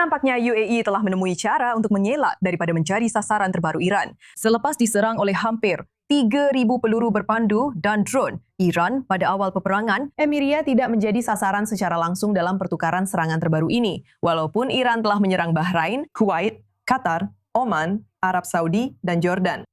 Nampaknya UAE telah menemui cara untuk mengelak daripada mencari sasaran terbaru Iran. Selepas diserang oleh hampir 3,000 peluru berpandu dan drone Iran pada awal peperangan, Emiria tidak menjadi sasaran secara langsung dalam pertukaran serangan terbaru ini. Walaupun Iran telah menyerang Bahrain, Kuwait, Qatar, Oman, Arab Saudi, dan Jordan.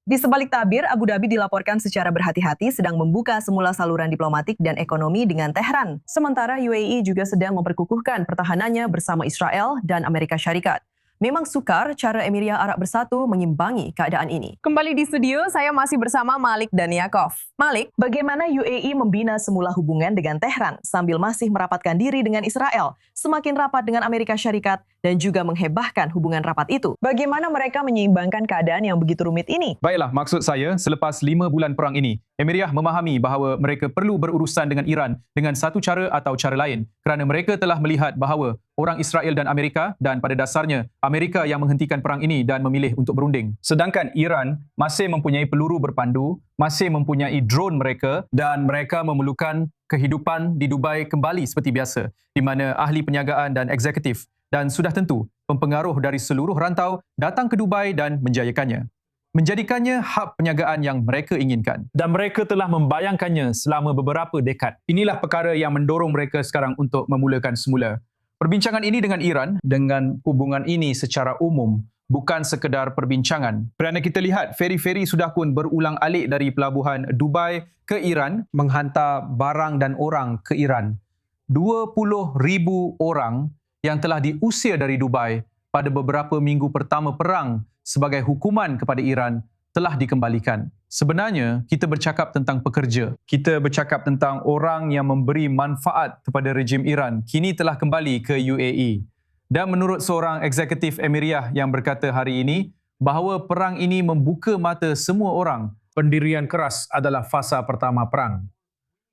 Di sebalik tabir, Abu Dhabi dilaporkan secara berhati-hati sedang membuka semula saluran diplomatik dan ekonomi dengan Tehran. Sementara UAE juga sedang memperkukuhkan pertahanannya bersama Israel dan Amerika Syarikat. Memang sukar cara Emiria Arab Bersatu mengimbangi keadaan ini. Kembali di studio, saya masih bersama Malik dan Yakov. Malik, bagaimana UAE membina semula hubungan dengan Tehran sambil masih merapatkan diri dengan Israel, semakin rapat dengan Amerika Syarikat, dan juga menghebahkan hubungan rapat itu? Bagaimana mereka menyeimbangkan keadaan yang begitu rumit ini? Baiklah, maksud saya, selepas 5 bulan perang ini, Emiriah memahami bahawa mereka perlu berurusan dengan Iran dengan satu cara atau cara lain kerana mereka telah melihat bahawa orang Israel dan Amerika, dan pada dasarnya Amerika yang menghentikan perang ini dan memilih untuk berunding. Sedangkan Iran masih mempunyai peluru berpandu, masih mempunyai drone mereka, dan mereka memerlukan kehidupan di Dubai kembali seperti biasa, di mana ahli perniagaan dan eksekutif dan sudah tentu pempengaruh dari seluruh rantau datang ke Dubai dan menjayakannya, menjadikannya hub perniagaan yang mereka inginkan. Dan mereka telah membayangkannya selama beberapa dekad. Inilah perkara yang mendorong mereka sekarang untuk memulakan semula perbincangan ini dengan Iran, dengan hubungan ini secara umum, bukan sekedar perbincangan. Kerana kita lihat feri-feri sudah pun berulang alik dari pelabuhan Dubai ke Iran, menghantar barang dan orang ke Iran. 20,000 orang yang telah diusir dari Dubai pada beberapa minggu pertama perang sebagai hukuman kepada Iran telah dikembalikan. Sebenarnya, kita bercakap tentang pekerja. Kita bercakap tentang orang yang memberi manfaat kepada rejim Iran. Kini telah kembali ke UAE. Dan menurut seorang eksekutif Emiriah yang berkata hari ini, bahawa perang ini membuka mata semua orang. Pendirian keras adalah fasa pertama perang.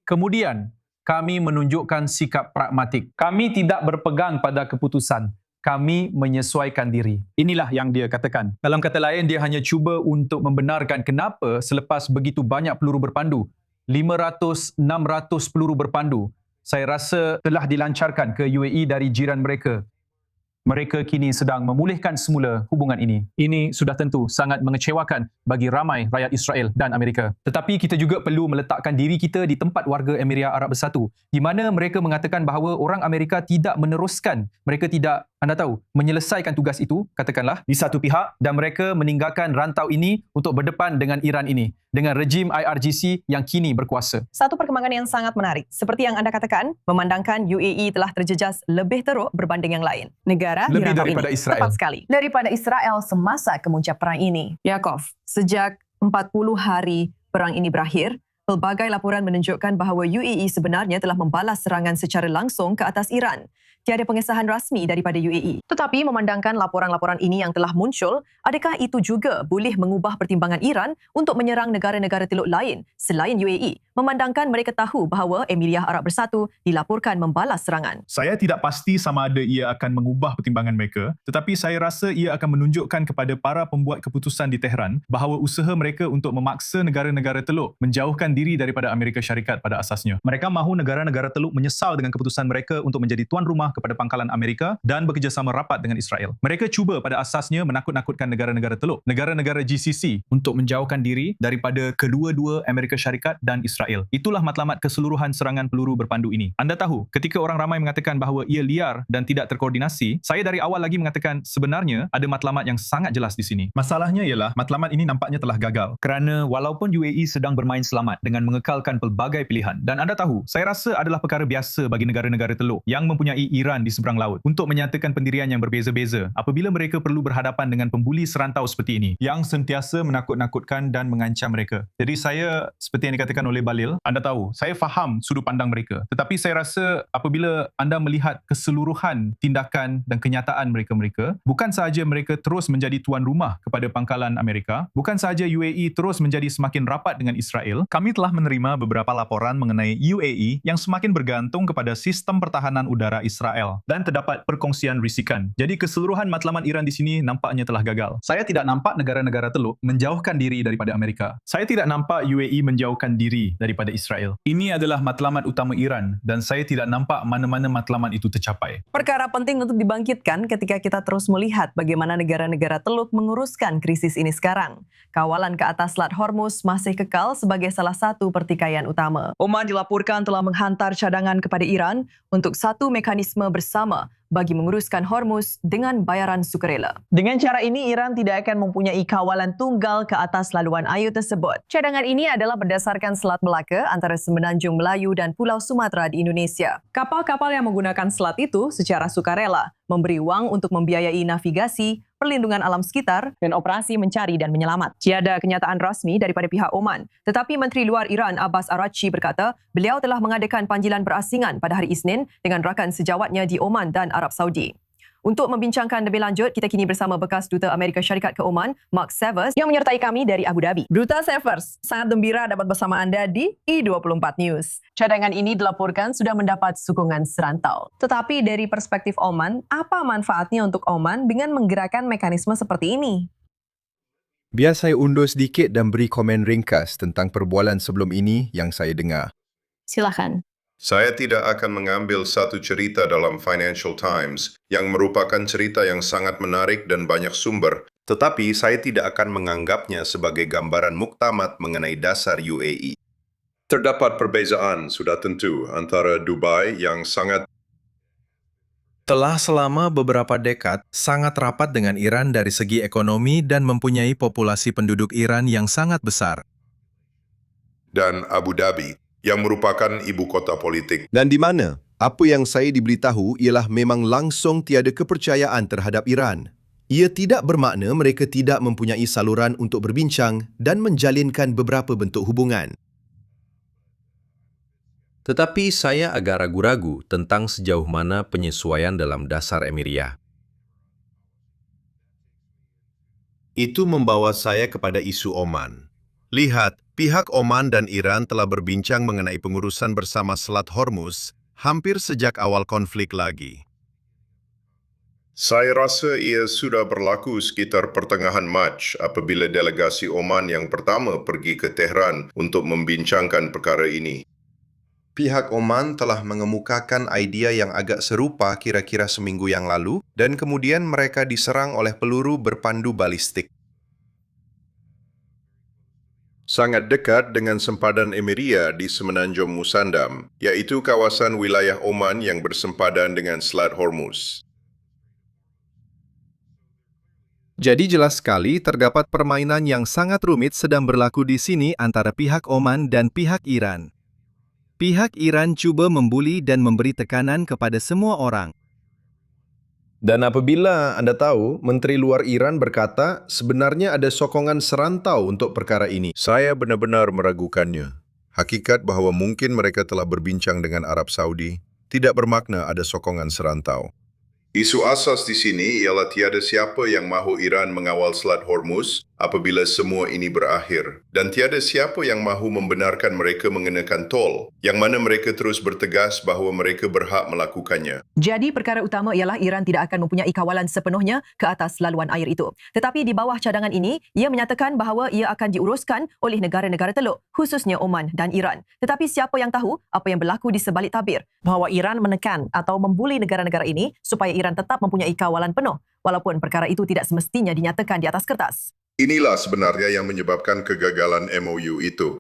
Kemudian, kami menunjukkan sikap pragmatik. Kami tidak berpegang pada keputusan. Kami menyesuaikan diri. Inilah yang dia katakan. Dalam kata lain, dia hanya cuba untuk membenarkan kenapa selepas begitu banyak peluru berpandu, 500-600 peluru berpandu, saya rasa telah dilancarkan ke UAE dari jiran mereka. Mereka kini sedang memulihkan semula hubungan ini. Ini sudah tentu sangat mengecewakan bagi ramai rakyat Israel dan Amerika. Tetapi kita juga perlu meletakkan diri kita di tempat warga Emiria Arab Bersatu, di mana mereka mengatakan bahawa orang Amerika tidak meneruskan, mereka tidak, anda tahu, menyelesaikan tugas itu, katakanlah, di satu pihak, dan mereka meninggalkan rantau ini untuk berdepan dengan Iran ini, dengan rejim IRGC yang kini berkuasa. Satu perkembangan yang sangat menarik, seperti yang anda katakan, memandangkan UAE telah terjejas lebih teruk berbanding yang lain. Negara lebih daripada ini. Israel. Tepat sekali. Daripada Israel semasa kemuncak perang ini. Yakov, sejak 40 hari perang ini berakhir, pelbagai laporan menunjukkan bahawa UAE sebenarnya telah membalas serangan secara langsung ke atas Iran. Tiada pengesahan rasmi daripada UAE. Tetapi memandangkan laporan-laporan ini yang telah muncul, adakah itu juga boleh mengubah pertimbangan Iran untuk menyerang negara-negara Teluk lain selain UAE? Memandangkan mereka tahu bahawa Emiriah Arab Bersatu dilaporkan membalas serangan. Saya tidak pasti sama ada ia akan mengubah pertimbangan mereka, tetapi saya rasa ia akan menunjukkan kepada para pembuat keputusan di Tehran bahawa usaha mereka untuk memaksa negara-negara Teluk menjauhkan diri daripada Amerika Syarikat pada asasnya. Mereka mahu negara-negara Teluk menyesal dengan keputusan mereka untuk menjadi tuan rumah kepada pangkalan Amerika dan bekerjasama rapat dengan Israel. Mereka cuba pada asasnya menakut-nakutkan negara-negara Teluk, negara-negara GCC untuk menjauhkan diri daripada kedua-dua Amerika Syarikat dan Israel. Itulah matlamat keseluruhan serangan peluru berpandu ini. Anda tahu, ketika orang ramai mengatakan bahawa ia liar dan tidak terkoordinasi, saya dari awal lagi mengatakan sebenarnya ada matlamat yang sangat jelas di sini. Masalahnya ialah matlamat ini nampaknya telah gagal. Kerana walaupun UAE sedang bermain selamat dengan mengekalkan pelbagai pilihan, dan anda tahu, saya rasa adalah perkara biasa bagi negara-negara Teluk yang mempunyai Iran di seberang laut untuk menyatakan pendirian yang berbeza-beza apabila mereka perlu berhadapan dengan pembuli serantau seperti ini yang sentiasa menakut-nakutkan dan mengancam mereka. Jadi saya, seperti yang dikatakan oleh Balil, anda tahu, saya faham sudut pandang mereka. Tetapi saya rasa apabila anda melihat keseluruhan tindakan dan kenyataan mereka-mereka, bukan sahaja mereka terus menjadi tuan rumah kepada pangkalan Amerika, bukan sahaja UAE terus menjadi semakin rapat dengan Israel, kami telah menerima beberapa laporan mengenai UAE yang semakin bergantung kepada sistem pertahanan udara Israel dan terdapat perkongsian risikan. Jadi keseluruhan matlamat Iran di sini nampaknya telah gagal. Saya tidak nampak negara-negara Teluk menjauhkan diri daripada Amerika. Saya tidak nampak UAE menjauhkan diri daripada Israel. Ini adalah matlamat utama Iran dan saya tidak nampak mana-mana matlamat itu tercapai. Perkara penting untuk dibangkitkan ketika kita terus melihat bagaimana negara-negara Teluk menguruskan krisis ini sekarang. Kawalan ke atas Selat Hormuz masih kekal sebagai salah satu pertikaian utama. Oman dilaporkan telah menghantar cadangan kepada Iran untuk satu mekanisme bersama bagi menguruskan Hormuz dengan bayaran sukarela. Dengan cara ini, Iran tidak akan mempunyai kawalan tunggal ke atas laluan air tersebut. Cadangan ini adalah berdasarkan Selat Melaka antara Semenanjung Melayu dan Pulau Sumatera di Indonesia. Kapal-kapal yang menggunakan selat itu secara sukarela memberi wang untuk membiayai navigasi, perlindungan alam sekitar, dan operasi mencari dan menyelamat. Tiada kenyataan rasmi daripada pihak Oman. Tetapi Menteri Luar Iran Abbas Araghchi berkata, beliau telah mengadakan panggilan berasingan pada hari Isnin dengan rakan sejawatnya di Oman dan Arab Saudi. Untuk membincangkan lebih lanjut, kita kini bersama bekas Duta Amerika Syarikat ke Oman, Mark Severs, yang menyertai kami dari Abu Dhabi. Duta Severs, sangat gembira dapat bersama anda di I24 News. Cadangan ini dilaporkan sudah mendapat sokongan serantau. Tetapi dari perspektif Oman, apa manfaatnya untuk Oman dengan menggerakkan mekanisme seperti ini? Biar saya undur sedikit dan beri komen ringkas tentang perbualan sebelum ini yang saya dengar. Silakan. Saya tidak akan mengambil satu cerita dalam Financial Times yang merupakan cerita yang sangat menarik dan banyak sumber, tetapi saya tidak akan menganggapnya sebagai gambaran muktamad mengenai dasar UAE. Terdapat perbezaan sudah tentu antara Dubai yang Telah selama beberapa dekad sangat rapat dengan Iran dari segi ekonomi dan mempunyai populasi penduduk Iran yang sangat besar. dan Abu Dhabi yang merupakan ibu kota politik. Dan di mana? Apa yang saya diberitahu ialah memang langsung tiada kepercayaan terhadap Iran. Ia tidak bermakna mereka tidak mempunyai saluran untuk berbincang dan menjalinkan beberapa bentuk hubungan. Tetapi saya agak ragu-ragu tentang sejauh mana penyesuaian dalam dasar Emiria. Itu membawa saya kepada isu Oman. Lihat, pihak Oman dan Iran telah berbincang mengenai pengurusan bersama Selat Hormuz hampir sejak awal konflik lagi. Saya rasa ia sudah berlaku sekitar pertengahan Mac apabila delegasi Oman yang pertama pergi ke Tehran untuk membincangkan perkara ini. Pihak Oman telah mengemukakan idea yang agak serupa kira-kira seminggu yang lalu dan kemudian mereka diserang oleh peluru berpandu balistik. Sangat dekat dengan sempadan Emiria di Semenanjung Musandam, iaitu kawasan wilayah Oman yang bersempadan dengan Selat Hormuz. Jadi jelas sekali terdapat permainan yang sangat rumit sedang berlaku di sini antara pihak Oman dan pihak Iran. Pihak Iran cuba membuli dan memberi tekanan kepada semua orang. Dan apabila anda tahu, Menteri Luar Iran berkata sebenarnya ada sokongan serantau untuk perkara ini. Saya benar-benar meragukannya. Hakikat bahawa mungkin mereka telah berbincang dengan Arab Saudi tidak bermakna ada sokongan serantau. Isu asas di sini ialah tiada siapa yang mahu Iran mengawal Selat Hormuz apabila semua ini berakhir. Dan tiada siapa yang mahu membenarkan mereka mengenakan tol, yang mana mereka terus bertegas bahawa mereka berhak melakukannya. Jadi perkara utama ialah Iran tidak akan mempunyai kawalan sepenuhnya ke atas laluan air itu. Tetapi di bawah cadangan ini, ia menyatakan bahawa ia akan diuruskan oleh negara-negara Teluk, khususnya Oman dan Iran. Tetapi siapa yang tahu apa yang berlaku di sebalik tabir? Bahawa Iran menekan atau membuli negara-negara ini supaya Iran tetap mempunyai kawalan penuh, walaupun perkara itu tidak semestinya dinyatakan di atas kertas. Inilah sebenarnya yang menyebabkan kegagalan MOU itu.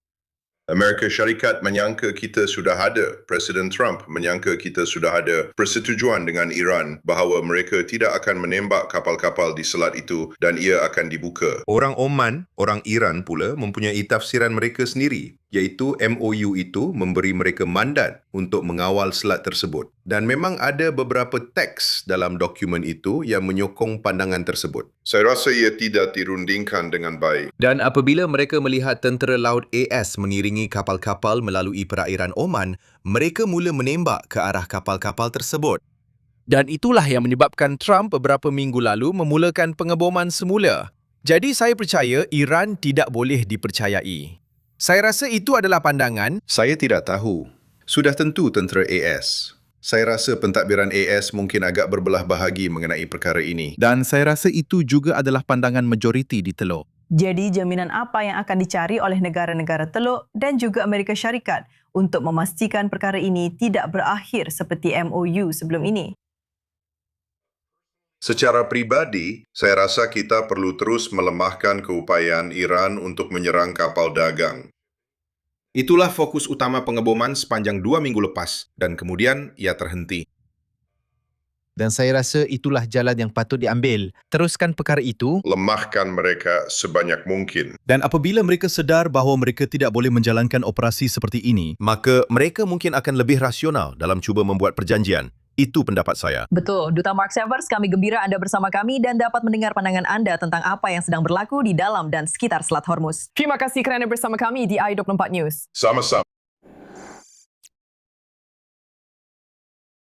Amerika Syarikat menyangka kita sudah ada, Presiden Trump menyangka kita sudah ada persetujuan dengan Iran bahawa mereka tidak akan menembak kapal-kapal di selat itu dan ia akan dibuka. Orang Oman, orang Iran pula mempunyai tafsiran mereka sendiri, iaitu MOU itu memberi mereka mandat untuk mengawal selat tersebut. Dan memang ada beberapa teks dalam dokumen itu yang menyokong pandangan tersebut. Saya rasa ia tidak dirundingkan dengan baik. Dan apabila mereka melihat tentera laut AS mengiringi kapal-kapal melalui perairan Oman, mereka mula menembak ke arah kapal-kapal tersebut. Dan itulah yang menyebabkan Trump beberapa minggu lalu memulakan pengeboman semula. Jadi saya percaya Iran tidak boleh dipercayai. Saya rasa itu adalah pandangan. Saya tidak tahu. Sudah tentu tentera AS. Saya rasa pentadbiran AS mungkin agak berbelah bahagi mengenai perkara ini. Dan saya rasa itu juga adalah pandangan majoriti di Teluk. Jadi jaminan apa yang akan dicari oleh negara-negara Teluk dan juga Amerika Syarikat untuk memastikan perkara ini tidak berakhir seperti MOU sebelum ini? Secara pribadi, saya rasa kita perlu terus melemahkan keupayaan Iran untuk menyerang kapal dagang. Itulah fokus utama pengeboman sepanjang 2 minggu lepas dan kemudian ia terhenti. Dan saya rasa itulah jalan yang patut diambil. Teruskan perkara itu. Lemahkan mereka sebanyak mungkin. Dan apabila mereka sedar bahawa mereka tidak boleh menjalankan operasi seperti ini, maka mereka mungkin akan lebih rasional dalam cuba membuat perjanjian. Itu pendapat saya. Betul, Duta Mark Severs, kami gembira anda bersama kami dan dapat mendengar pandangan anda tentang apa yang sedang berlaku di dalam dan sekitar Selat Hormuz. Terima kasih kerana bersama kami di i24 News. Sama-sama.